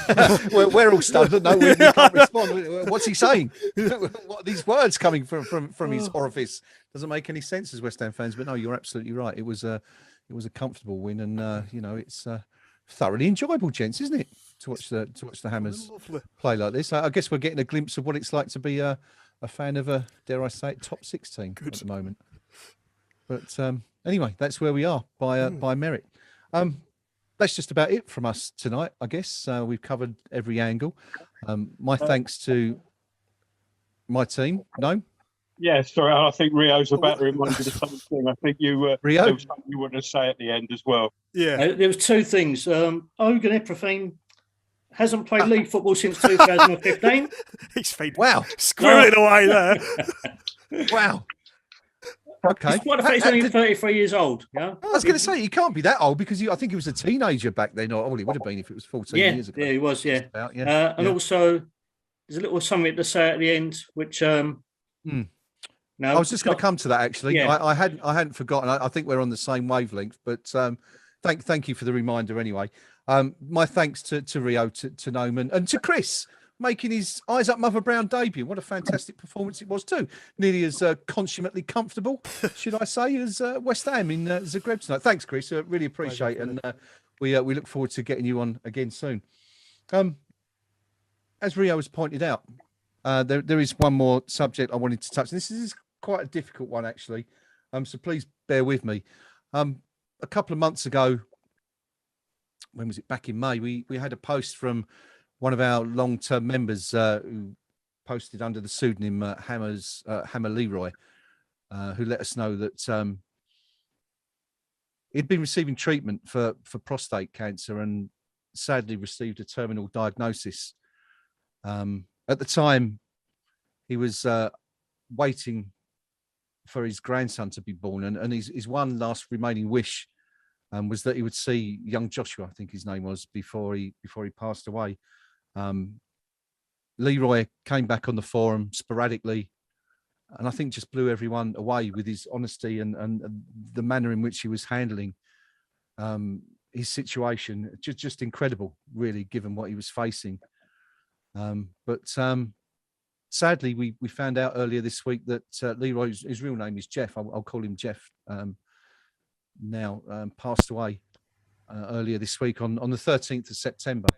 We're all stunned. No, we can't respond. What's he saying? What are these words coming from his orifice? Doesn't make any sense as West Ham fans. But no, you're absolutely right. It was a comfortable win, and it's thoroughly enjoyable, gents, isn't it? To watch the Hammers play like this. I guess we're getting a glimpse of what it's like to be a fan of a, dare I say it, top 6 team at the moment. But anyway, that's where we are by merit. That's just about it from us tonight, I guess. We've covered every angle. My thanks to my team. Gnome? Yeah, sorry. I think Rio's about to remind you the same thing. I think you Rio, there was something you wanted to say at the end as well. Yeah, there was 2 things. Ogun Ephrafine hasn't played league football since 2015. He's faded. Wow, squirreling away there. Wow. Okay. He's only 33 years old. Yeah. I was going to say, he can't be that old because I think he was a teenager back then. Or he would have been if it was 14 years ago. Yeah, he was, yeah. And also, there's a little something to say at the end, which... No, I was just going to come to that, actually. Yeah. I hadn't forgotten. I think we're on the same wavelength, but thank you for the reminder anyway. My thanks to Rio, to Gnome, and to Chris, making his Eyes Up Mother Brown debut. What a fantastic performance it was too. Nearly as consummately comfortable, should I say, as West Ham in Zagreb tonight. Thanks, Chris. Really appreciate it. And we look forward to getting you on again soon. As Rio has pointed out, there is one more subject I wanted to touch. This is quite a difficult one, actually. So please bear with me. A couple of months ago, when was it? Back in May, we had a post from one of our long-term members who posted under the pseudonym Hammer Leroy, who let us know that he'd been receiving treatment for prostate cancer and sadly received a terminal diagnosis. At the time, he was waiting for his grandson to be born, and his one last remaining wish was that he would see young Joshua, I think his name was, before he passed away. Leroy came back on the forum sporadically, and I think just blew everyone away with his honesty and the manner in which he was handling his situation. Just incredible, really, given what he was facing. But sadly, we found out earlier this week that Leroy's his real name is Jeff. I'll call him Jeff now. Passed away earlier this week on the 13th of September.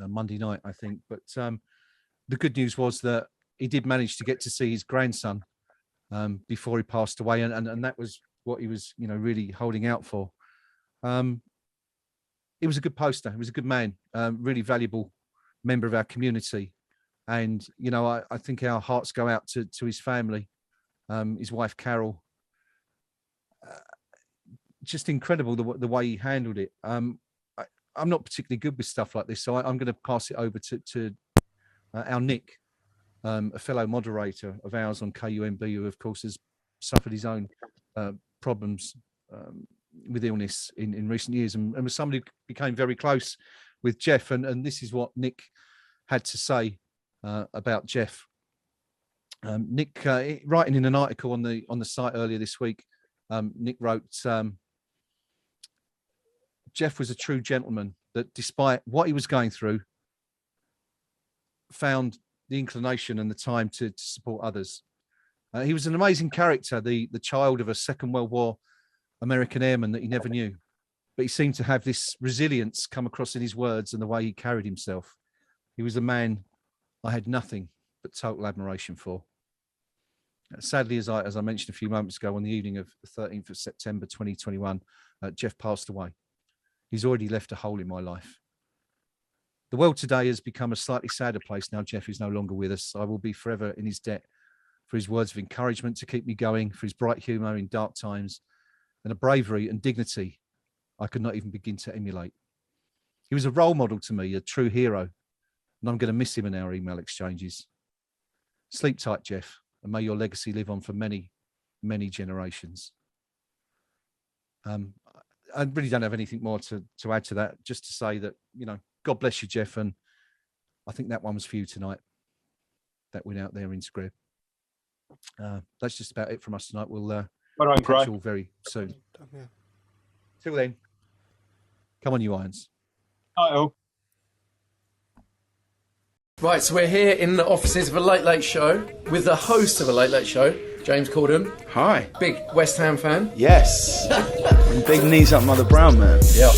Monday night, I think. But the good news was that he did manage to get to see his grandson before he passed away, and that was what he was, really holding out for. He was a good poster. He was a good man, really valuable member of our community, and I think our hearts go out to his family, his wife Carol. Just incredible the way he handled it. I'm not particularly good with stuff like this, so I'm going to pass it over to our Nick, a fellow moderator of ours on KUMB, who of course has suffered his own problems with illness in recent years, and was somebody who became very close with Jeff, and this is what Nick had to say about Jeff. Nick, writing in an article on the site earlier this week, Nick wrote, Jeff was a true gentleman that, despite what he was going through, found the inclination and the time to support others. He was an amazing character, the child of a Second World War American airman that he never knew. But he seemed to have this resilience come across in his words and the way he carried himself. He was a man I had nothing but total admiration for. Sadly, as I mentioned a few moments ago, on the evening of the 13th of September 2021, Jeff passed away. He's already left a hole in my life. The world today has become a slightly sadder place now Jeff is no longer with us. I will be forever in his debt for his words of encouragement to keep me going, for his bright humour in dark times, and a bravery and dignity I could not even begin to emulate. He was a role model to me, a true hero, and I'm going to miss him in our email exchanges. Sleep tight, Jeff, and may your legacy live on for many, many generations. I really don't have anything more to add to that, just to say that, God bless you, Jeff, and I think that one was for you tonight, that win out there in Zagreb. That's just about it from us tonight. We'll catch you all very soon. Yeah. Till then, come on, you Irons. Hi, Right, so we're here in the offices of a Late Late Show with the host of a Late Late Show, James Corden. Hi. Big West Ham fan. Yes. And big knees up Mother Brown man. Yeah.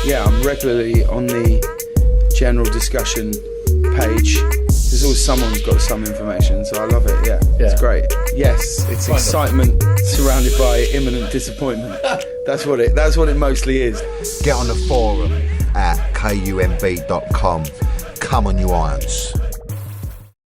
Yeah, I'm regularly on the general discussion page. There's always someone who's got some information, so I love it. Yeah. It's great. Yes, it's excitement surrounded by imminent disappointment. That's what it mostly is. Get on the forum at kumb.com. Come on, you Irons.